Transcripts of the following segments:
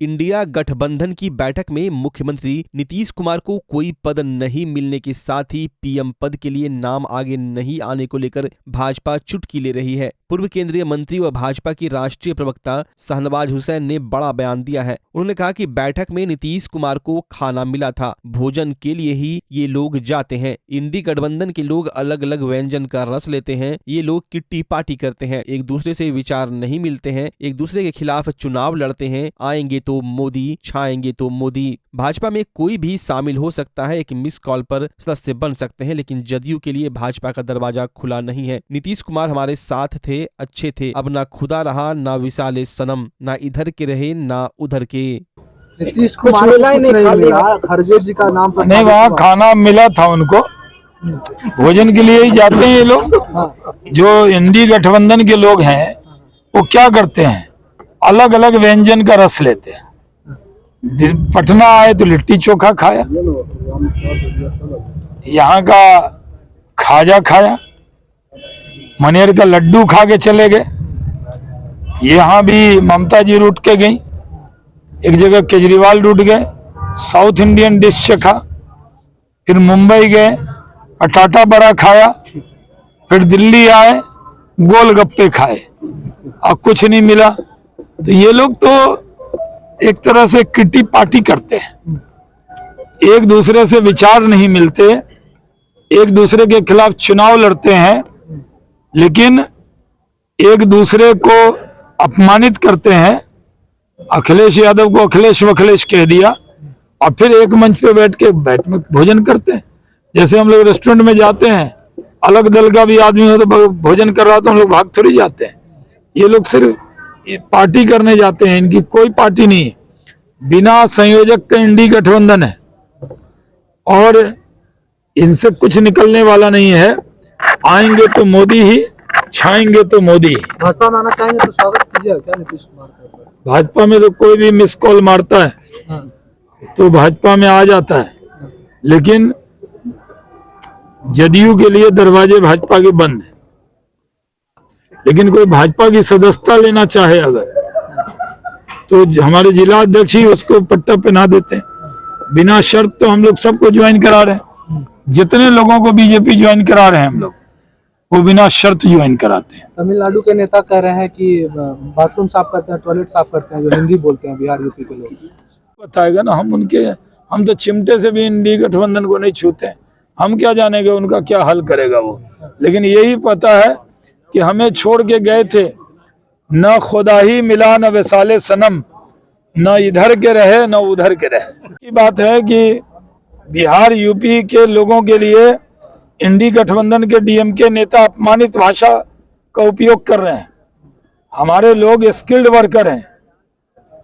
India गठबंधन की बैठक में मुख्यमंत्री नीतीश कुमार को कोई पद नहीं मिलने के साथ ही पीएम पद के लिए नाम आगे नहीं आने को लेकर भाजपा चुटकी ले रही है। पूर्व केंद्रीय मंत्री व भाजपा की राष्ट्रीय प्रवक्ता शाहनवाज हुसैन ने बड़ा बयान दिया है। उन्होंने कहा कि बैठक में नीतीश कुमार को खाना मिला था, भोजन के लिए ही ये लोग जाते हैं। इंडी गठबंधन के लोग अलग अलग व्यंजन का रस लेते हैं, ये लोग किट्टी पार्टी करते हैं, एक दूसरे से विचार नहीं मिलते हैं, एक दूसरे के खिलाफ चुनाव लड़ते हैं, आएंगे तो मोदी, छाएंगे तो मोदी। भाजपा में कोई भी शामिल हो सकता है, एक मिस कॉल पर सदस्य बन सकते हैं, लेकिन जदयू के लिए भाजपा का दरवाजा खुला नहीं है। नीतीश कुमार हमारे साथ थे, अच्छे थे, अब ना खुदा रहा ना विशाले सनम, ना इधर के रहे ना उधर के। नीतीश कुमार मिला ही नहीं, खरगे जी का नाम नहीं, वहाँ खाना मिला था उनको, भोजन के लिए ही जाते हैं ये लोग। जो इंडी गठबंधन के लोग हैं वो क्या करते हैं, अलग अलग व्यंजन का रस लेते हैं। पटना आए तो लिट्टी चोखा खाया, यहाँ का खाजा खाया, मनेर का लड्डू खा के चले गए। यहाँ भी ममता जी रूठ के गई, एक जगह केजरीवाल रूठ गए, साउथ इंडियन डिश चखा, फिर मुंबई गए पटाटा बड़ा खाया, फिर दिल्ली आए गोलगप्पे खाए, अब कुछ नहीं मिला। तो ये लोग तो एक तरह से किट्टी पार्टी करते हैं, एक दूसरे से विचार नहीं मिलते, एक दूसरे के खिलाफ चुनाव लड़ते हैं, लेकिन एक दूसरे को अपमानित करते हैं। अखिलेश यादव को अखिलेश वखिलेश कह दिया और फिर एक मंच पे बैठ में भोजन करते हैं। जैसे हम लोग रेस्टोरेंट में जाते हैं, अलग दल का भी आदमी हो तो भोजन कर रहा तो हम लोग भाग थोड़ी जाते हैं। ये लोग सिर्फ पार्टी करने जाते हैं, इनकी कोई पार्टी नहीं है, बिना संयोजक का इंडी गठबंधन है और इनसे कुछ निकलने वाला नहीं है। आएंगे तो मोदी ही, छाएंगे तो मोदी ही। भाजपा में आना चाहेंगे तो स्वागत कीजिए क्या नीतीश कुमार का? भाजपा में तो कोई भी मिस कॉल मारता है तो भाजपा में आ जाता है, लेकिन जदयू के लिए दरवाजे भाजपा के बंद है। लेकिन कोई भाजपा की सदस्यता लेना चाहे अगर, तो हमारे जिला अध्यक्ष ही उसको पट्टा पहना देते हैं बिना शर्त। तो हम लोग सबको ज्वाइन करा रहे हैं, जितने लोगों को बीजेपी ज्वाइन करा रहे हैं हम लोग, वो बिना शर्त ज्वाइन कराते हैं। तमिलनाडु के नेता कह रहे हैं कि बाथरूम साफ करते हैं, टॉयलेट साफ करते हैं, जो हिंदी बोलते हैं बिहार यूपी के लोग। बताएगा ना, हम तो चिमटे से भी इंडी गठबंधन को नहीं छूते, हम क्या जानेंगे उनका क्या हल करेगा वो। लेकिन यही पता है कि हमें छोड़ के गए थे, न खुदा ही मिला न वैसाले सनम, न इधर के रहे न उधर के रहे। की बात है कि बिहार यूपी के लोगों के लिए इंडी गठबंधन के डीएमके नेता अपमानित भाषा का उपयोग कर रहे हैं। हमारे लोग स्किल्ड वर्कर हैं,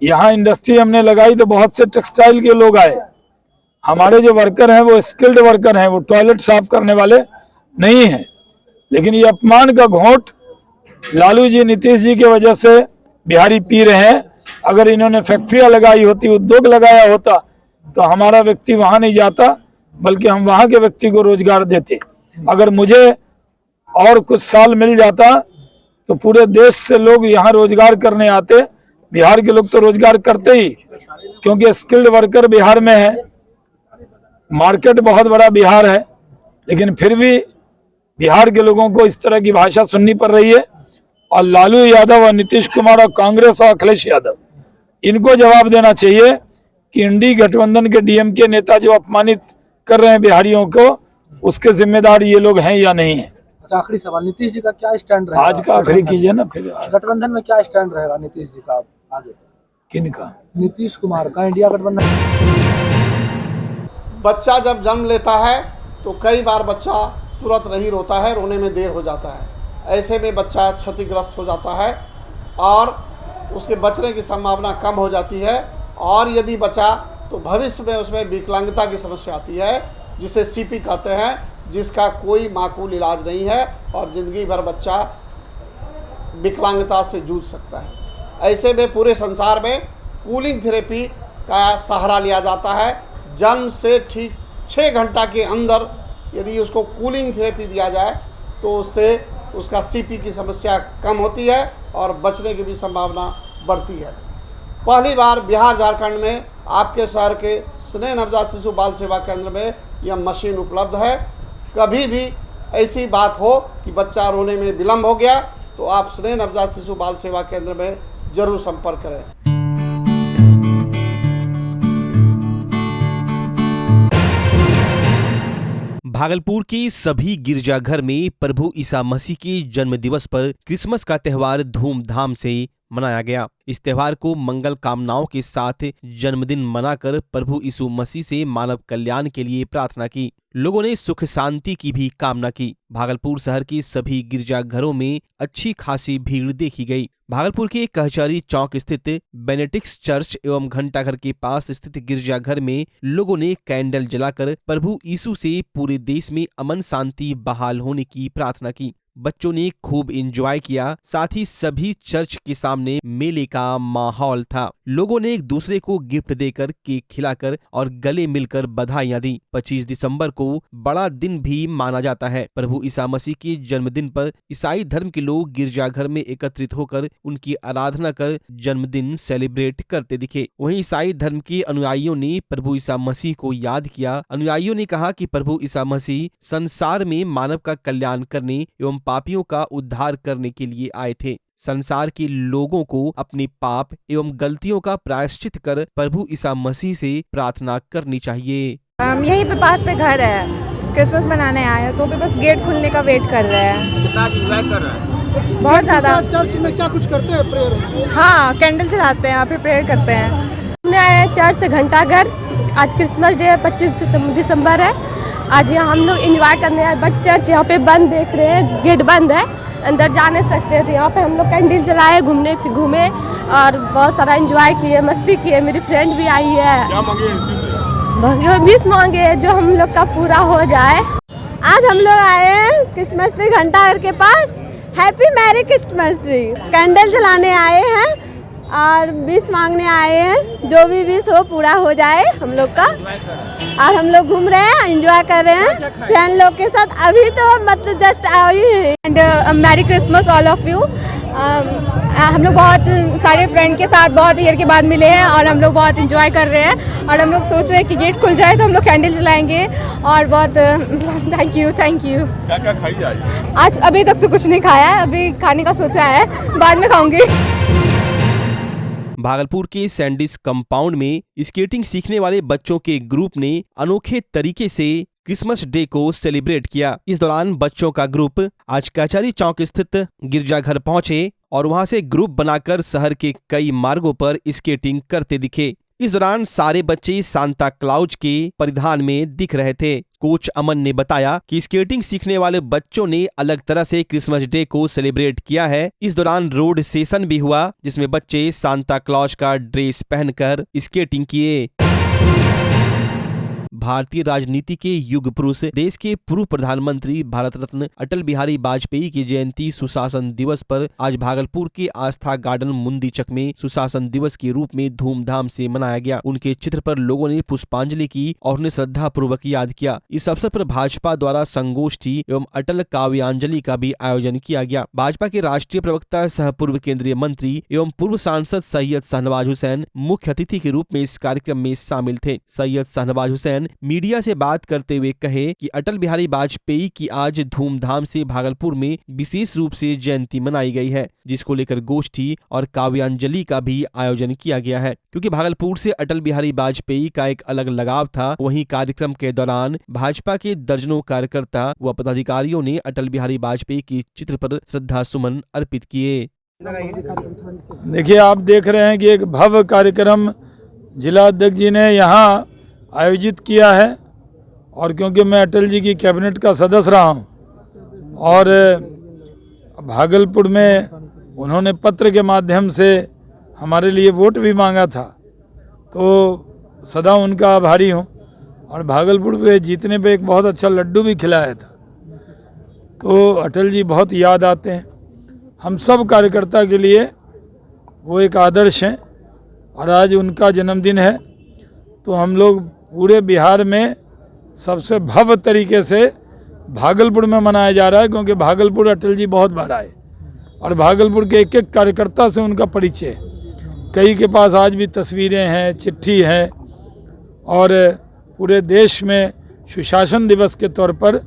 यहाँ इंडस्ट्री हमने लगाई तो बहुत से टेक्सटाइल के लोग आए। हमारे जो वर्कर हैं वो स्किल्ड वर्कर हैं, वो टॉयलेट साफ करने वाले नहीं हैं। लेकिन ये अपमान का घोंट लालू जी नीतीश जी की वजह से बिहारी पी रहे हैं। अगर इन्होंने फैक्ट्रियां लगाई होती, उद्योग लगाया होता, तो हमारा व्यक्ति वहां नहीं जाता, बल्कि हम वहां के व्यक्ति को रोजगार देते। अगर मुझे और कुछ साल मिल जाता तो पूरे देश से लोग यहाँ रोजगार करने आते। बिहार के लोग तो रोजगार करते ही, क्योंकि स्किल्ड वर्कर बिहार में है, मार्केट बहुत बड़ा बिहार है। लेकिन फिर भी बिहार के लोगों को इस तरह की भाषा सुननी पड़ रही है। और लालू यादव और नीतीश कुमार और कांग्रेस और अखिलेश यादव, इनको जवाब देना चाहिए कि इंडी गठबंधन के डीएमके नेता जो अपमानित कर रहे हैं बिहारियों को, उसके जिम्मेदार ये लोग हैं या नहीं है। अच्छा, आखिरी सवाल, नीतीश जी का क्या स्टैंड रहेगा? आज का आखिरी कीजिए ना, फिर गठबंधन में क्या स्टैंड रहेगा नीतीश जी का आगे? किनका? नीतीश कुमार का, इंडिया गठबंधन। बच्चा जब जन्म लेता है तो कई बार बच्चा तुरंत नहीं रोता है, रोने में देर हो जाता है। ऐसे में बच्चा क्षतिग्रस्त हो जाता है और उसके बचने की संभावना कम हो जाती है। और यदि बचा तो भविष्य में उसमें विकलांगता की समस्या आती है, जिसे सीपी कहते हैं, जिसका कोई माकूल इलाज नहीं है और ज़िंदगी भर बच्चा विकलांगता से जूझ सकता है। ऐसे में पूरे संसार में कूलिंग थेरेपी का सहारा लिया जाता है। जन्म से ठीक 6 घंटा के अंदर यदि उसको कूलिंग थेरेपी दिया जाए तो उससे उसका सीपी की समस्या कम होती है और बचने की भी संभावना बढ़ती है। पहली बार बिहार झारखंड में आपके शहर के स्नेह नवजात शिशु बाल सेवा केंद्र में यह मशीन उपलब्ध है। कभी भी ऐसी बात हो कि बच्चा रोने में विलम्ब हो गया तो आप स्नेह नवजात शिशु बाल सेवा केंद्र में जरूर संपर्क करें। भागलपुर के सभी गिरजाघर में प्रभु ईसा मसीह के जन्म दिवस पर क्रिसमस का त्यौहार धूमधाम से मनाया गया। इस त्यौहार को मंगल कामनाओं के साथ जन्मदिन मनाकर प्रभु यीशु मसीह से मानव कल्याण के लिए प्रार्थना की। लोगों ने सुख शांति की भी कामना की। भागलपुर शहर के सभी गिरजाघरों में अच्छी खासी भीड़ देखी गई। भागलपुर के कचहरी चौक स्थित बेनेडिक्ट चर्च एवं घंटाघर के पास स्थित गिरजाघर में लोगों ने कैंडल जलाकर प्रभु यीशु से पूरे देश में अमन शांति बहाल होने की प्रार्थना की। बच्चों ने खूब एंजॉय किया। साथ ही सभी चर्च के सामने मेले का माहौल था। लोगों ने एक दूसरे को गिफ्ट देकर, केक खिलाकर और गले मिलकर बधाइयां दी। 25 दिसंबर को बड़ा दिन भी माना जाता है। प्रभु ईसा मसीह के जन्मदिन पर ईसाई धर्म के लोग गिरजाघर में एकत्रित होकर उनकी आराधना कर जन्मदिन सेलिब्रेट करते दिखे। वहीं ईसाई धर्म के अनुयायियों ने प्रभु ईसा मसीह को याद किया। अनुयायियों ने कहा कि प्रभु ईसा मसीह संसार में मानव का कल्याण करने एवं पापियों का उद्धार करने के लिए आए थे। संसार के लोगों को अपने पाप एवं गलतियों का प्रायश्चित कर प्रभु ईसा मसीह से प्रार्थना करनी चाहिए। यहीं पे पास पे घर है, क्रिसमस मनाने आए हैं तो पे बस गेट खुलने का वेट कर रहे हैं। कितना एंजॉय कर रहे हैं? बहुत ज्यादा। चर्च में क्या कुछ करते हैं? प्रेयर? हाँ, कैंडल जलाते हैं, यहाँ पे प्रेयर करते हैं। हमने आए हैं चर्च घंटाघर। आज क्रिसमस डे है, 25 दिसंबर है। आज यहाँ हम लोग एंजॉय करने आए, बट चर्च यहाँ पे बंद देख रहे हैं, गेट बंद है, अंदर जा नहीं सकते। तो यहाँ पे हम लोग कैंडल जलाए, घूमे और बहुत सारा एंजॉय किए, मस्ती किए। मेरी फ्रेंड भी आई है। क्या मांगे? विश मांगे जो हम लोग का पूरा हो जाए। आज हम लोग आए हैं क्रिसमस ट्री घंटाघर के पास। Happy merry Christmas tree. Candle जलाने आए हैं और विश मांगने आए हैं, जो भी विश हो पूरा हो जाए हम लोग का। और हम लोग घूम रहे हैं, एंजॉय कर रहे हैं फ्रेंड लोग के साथ। अभी तो मतलब जस्ट आई है। And merry Christmas all of you. हम लोग बहुत सारे फ्रेंड के साथ बहुत ईयर के बाद मिले हैं और हम लोग बहुत एंजॉय कर रहे हैं। और हम लोग सोच रहे हैं कि गेट खुल जाए तो हम लोग कैंडल जलाएंगे और बहुत थैंक यू। क्या क्या खाई जाए? आज अभी तक तो कुछ नहीं खाया है, अभी खाने का सोचा है, बाद में खाऊंगी। भागलपुर के सैंडिस कंपाउंड में स्केटिंग सीखने वाले बच्चों के ग्रुप ने अनोखे तरीके से क्रिसमस डे को सेलिब्रेट किया। इस दौरान बच्चों का ग्रुप आज कचहरी चौक स्थित गिरजाघर पहुंचे और वहां से ग्रुप बनाकर शहर के कई मार्गों पर स्केटिंग करते दिखे। इस दौरान सारे बच्चे सांता क्लॉज के परिधान में दिख रहे थे। कोच अमन ने बताया कि स्केटिंग सीखने वाले बच्चों ने अलग तरह से क्रिसमस डे को सेलिब्रेट किया है। इस दौरान रोड सेशन भी हुआ जिसमें बच्चे सांता क्लॉज का ड्रेस पहनकर स्केटिंग किए। भारतीय राजनीति के युग पुरुष, देश के पूर्व प्रधानमंत्री भारत रत्न अटल बिहारी वाजपेयी की जयंती सुशासन दिवस पर आज भागलपुर के आस्था गार्डन मुंदीचक में सुशासन दिवस के रूप में धूमधाम से मनाया गया। उनके चित्र पर लोगों ने पुष्पांजलि की और उन्हें श्रद्धा पूर्वक याद किया। इस अवसर पर भाजपा द्वारा संगोष्ठी एवं अटल काव्यांजलि का भी आयोजन किया गया। भाजपा के राष्ट्रीय प्रवक्ता सह पूर्व केंद्रीय मंत्री एवं पूर्व सांसद सैयद शाहनवाज हुसैन मुख्य अतिथि के रूप में इस कार्यक्रम में शामिल थे। सैयद शाहनवाज हुसैन मीडिया से बात करते हुए कहे कि अटल बिहारी वाजपेयी की आज धूमधाम से भागलपुर में विशेष रूप से जयंती मनाई गई है, जिसको लेकर गोष्ठी और काव्यांजलि का भी आयोजन किया गया है। क्योंकि भागलपुर से अटल बिहारी वाजपेयी का एक अलग लगाव था, वहीं कार्यक्रम के दौरान भाजपा के दर्जनों कार्यकर्ता व पदाधिकारियों ने अटल बिहारी वाजपेयी के चित्र पर श्रद्धा सुमन अर्पित किए। देखिए, आप देख रहे हैं कि एक भव्य कार्यक्रम जिला अध्यक्ष जी ने यहाँ आयोजित किया है। और क्योंकि मैं अटल जी की कैबिनेट का सदस्य रहा हूँ और भागलपुर में उन्होंने पत्र के माध्यम से हमारे लिए वोट भी मांगा था, तो सदा उनका आभारी हूँ। और भागलपुर के जीतने पे एक बहुत अच्छा लड्डू भी खिलाया था। तो अटल जी बहुत याद आते हैं। हम सब कार्यकर्ता के लिए वो एक आदर्श हैं और आज उनका जन्मदिन है, तो हम लोग पूरे बिहार में सबसे भव्य तरीके से भागलपुर में मनाया जा रहा है। क्योंकि भागलपुर अटल जी बहुत बार आए और भागलपुर के एक एक कार्यकर्ता से उनका परिचय है। कई के पास आज भी तस्वीरें हैं, चिट्ठी है, और पूरे देश में सुशासन दिवस के तौर पर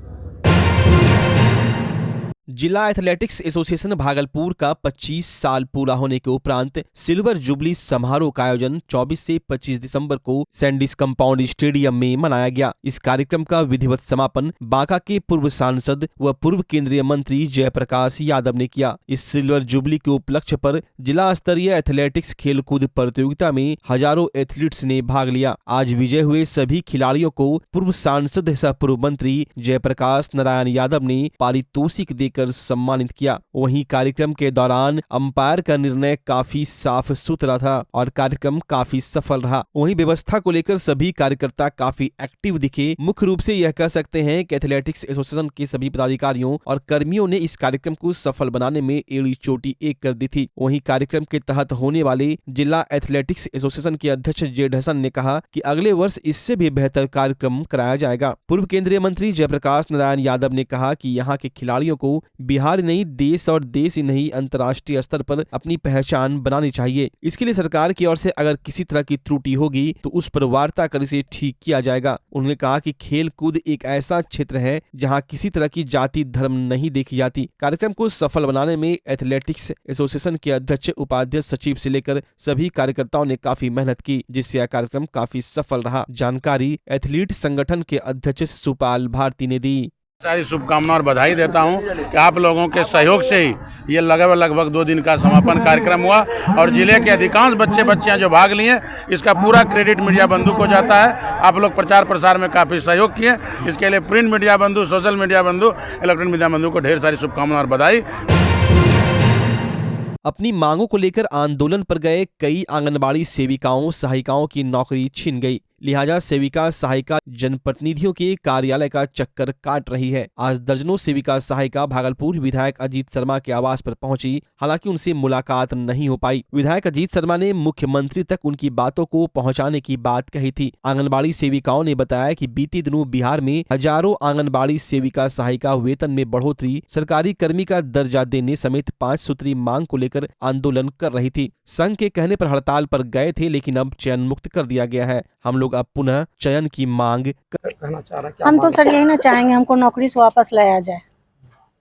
जिला एथलेटिक्स एसोसिएशन भागलपुर का 25 साल पूरा होने के उपरांत सिल्वर जुबली समारोह का आयोजन 24 से 25 दिसंबर को सैंडिस कंपाउंड स्टेडियम में मनाया गया। इस कार्यक्रम का विधिवत समापन बांका के पूर्व सांसद व पूर्व केंद्रीय मंत्री जयप्रकाश यादव ने किया। इस सिल्वर जुबली के उपलक्ष्य पर जिला स्तरीय एथलेटिक्स खेलकूद प्रतियोगिता में हजारों एथलीट्स ने भाग लिया। आज विजय हुए सभी खिलाड़ियों को पूर्व सांसद सह पूर्व मंत्री जयप्रकाश नारायण यादव ने पारितोषिक देकर सम्मानित किया। वहीं कार्यक्रम के दौरान अंपायर का निर्णय काफी साफ सुथरा था और कार्यक्रम काफी सफल रहा। वहीं व्यवस्था को लेकर सभी कार्यकर्ता काफी एक्टिव दिखे। मुख्य रूप से यह कह सकते हैं कि एथलेटिक्स एसोसिएशन के सभी पदाधिकारियों और कर्मियों ने इस कार्यक्रम को सफल बनाने में एड़ी चोटी एक कर दी थी। वहीं कार्यक्रम के तहत होने वाले जिला एथलेटिक्स एसोसिएशन के अध्यक्ष जेड हसन ने कहा कि अगले वर्ष इससे भी बेहतर कार्यक्रम कराया जाएगा। पूर्व केंद्रीय मंत्री जयप्रकाश नारायण यादव ने कहा कि यहाँ के खिलाड़ियों को बिहार नहीं देश और देश ही नहीं अंतर्राष्ट्रीय स्तर पर अपनी पहचान बनानी चाहिए। इसके लिए सरकार की ओर से अगर किसी तरह की त्रुटि होगी तो उस पर वार्ता कर इसे ठीक किया जाएगा। उन्होंने कहा कि खेल कूद एक ऐसा क्षेत्र है जहां किसी तरह की जाति धर्म नहीं देखी जाती। कार्यक्रम को सफल बनाने में एथलेटिक्स एसोसिएशन के अध्यक्ष, उपाध्यक्ष, सचिव से लेकर सभी कार्यकर्ताओं ने काफी मेहनत की, जिससे यह कार्यक्रम काफी सफल रहा। जानकारी एथलीट संगठन के अध्यक्ष सुपाल भारती ने दी। सारी शुभकामनाएं और बधाई देता हूं कि आप लोगों के सहयोग से ही ये लगभग 2 दिन का समापन कार्यक्रम हुआ और जिले के अधिकांश बच्चे बच्चियां जो भाग लिए, इसका पूरा क्रेडिट मीडिया बंधु को जाता है। आप लोग प्रचार प्रसार में काफ़ी सहयोग किए, इसके लिए प्रिंट मीडिया बंधु, सोशल मीडिया बंधु, इलेक्ट्रॉनिक मीडिया बंधु को ढेर सारी शुभकामनाएं और बधाई। अपनी मांगों को लेकर आंदोलन पर गए कई आंगनबाड़ी सेविकाओं सहायिकाओं की नौकरी छिन गई। लिहाजा सेविका सहायिका जनप्रतिनिधियों के कार्यालय का चक्कर काट रही है। आज दर्जनों सेविका सहायिका भागलपुर विधायक अजीत शर्मा के आवास पर पहुंची, हालांकि उनसे मुलाकात नहीं हो पाई। विधायक अजीत शर्मा ने मुख्यमंत्री तक उनकी बातों को पहुंचाने की बात कही थी। आंगनबाड़ी सेविकाओं ने बताया कि बीते दिनों बिहार में हजारों आंगनबाड़ी सेविका सहायिका वेतन में बढ़ोतरी, सरकारी कर्मी का दर्जा देने समेत 5 सूत्री मांग को लेकर आंदोलन कर रही थी। संघ के कहने पर हड़ताल पर गए थे, लेकिन अब चयन मुक्त कर दिया गया है। हम लोग अब पुनः चयन की मांग करना चाह रहे हैं। हम तो सर यही ना चाहेंगे, हमको नौकरी से वापस लाया जाए।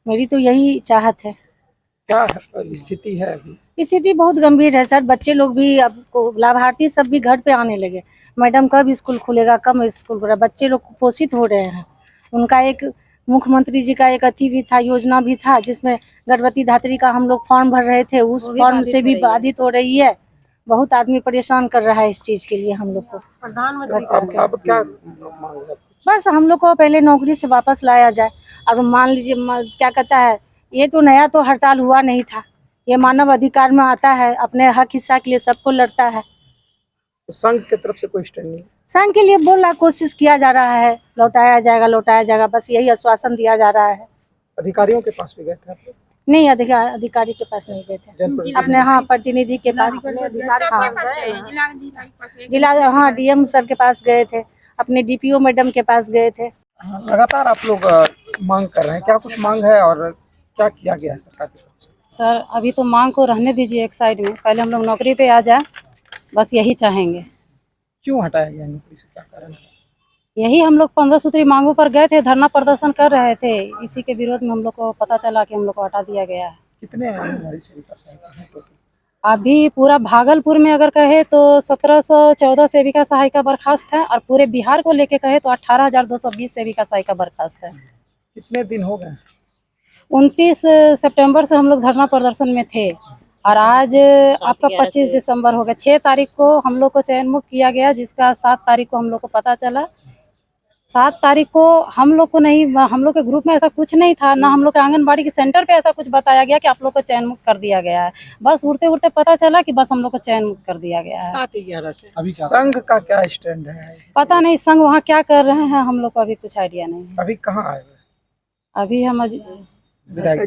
मेरी तो यही चाहत है। क्या स्थिति है अभी? स्थिति बहुत गंभीर है सर। बच्चे लोग भी अब लाभार्थी सब भी घर पे आने लगे। मैडम कब स्कूल खुलेगा, कब स्कूल खुलेगा? बच्चे लोग कुपोषित हो रहे हैं। उनका एक मुख्यमंत्री जी का एक अति भी था, योजना भी था, जिसमें गर्भवती धात्री का हम लोग फॉर्म भर रहे थे। उस फॉर्म से भी बाधित हो रही है। बहुत आदमी परेशान कर रहा है इस चीज के लिए हम लोग को। प्रधानमंत्री अब क्या मांग है? बस हम लोग को पहले नौकरी से वापस लाया जाए। और मान लीजिए क्या कहता है, ये तो नया तो हड़ताल हुआ नहीं था, ये मानव अधिकार में आता है। अपने हक हिस्सा के लिए सबको लड़ता है। तो संघ की तरफ से कोई स्टैंड नहीं? संघ के लिए बोला कोशिश किया जा रहा है, लौटाया जाएगा, बस यही आश्वासन दिया जा रहा है। अधिकारियों के पास भी गए थे आप लोग? नहीं, अधिकारी के पास नहीं गए थे। अपने प्रतिनिधि के पास, जिला डीएम सर के पास गए थे, अपने डीपीओ मैडम के पास गए थे। लगातार आप लोग मांग कर रहे हैं, क्या कुछ मांग है और क्या किया गया है सरकार की तरफ से? सर अभी तो मांग को रहने दीजिए एक साइड में, पहले हम लोग नौकरी पे आ जाए, बस यही चाहेंगे। क्यों हटाया गया नौकरी से, क्या कारण है? यही हम लोग 15 सूत्री मांगों पर गए थे, धरना प्रदर्शन कर रहे थे। इसी के विरोध में हम लोग को पता चला कि हम लोग को हटा दिया गया है। कितने आंगनबाड़ी सेविका सहायिका हैं टोटल? अभी पूरा भागलपुर में अगर कहे तो 1714 सेविका सहायिका बर्खास्त है, और पूरे बिहार को लेके कहे तो 18,220 सेविका सहायिका बर्खास्त है। कितने दिन हो गए? 29 सितंबर से हम लोग धरना प्रदर्शन में थे, और आज आपका 25 दिसंबर हो गया। 6 तारीख को हम लोग को चयन मुक्त किया गया, जिसका 7 तारीख को हम लोग को पता चला। 7 तारीख को हम लोग को नहीं, हम लोग के ग्रुप में ऐसा कुछ नहीं था, ना हम लोग के आंगनबाड़ी के सेंटर पे ऐसा कुछ बताया गया कि आप लोग को चयन मुक्त कर दिया गया है। बस उड़ते उड़ते पता चला कि बस हम लोग को चयन मुक्त कर दिया गया है। 7-11 से अभी संघ का क्या स्टैंड है? पता नहीं संघ वहाँ क्या कर रहे हैं, हम लोग को अभी कुछ आइडिया नहीं है। अभी कहाँ आए? अभी हम विधायक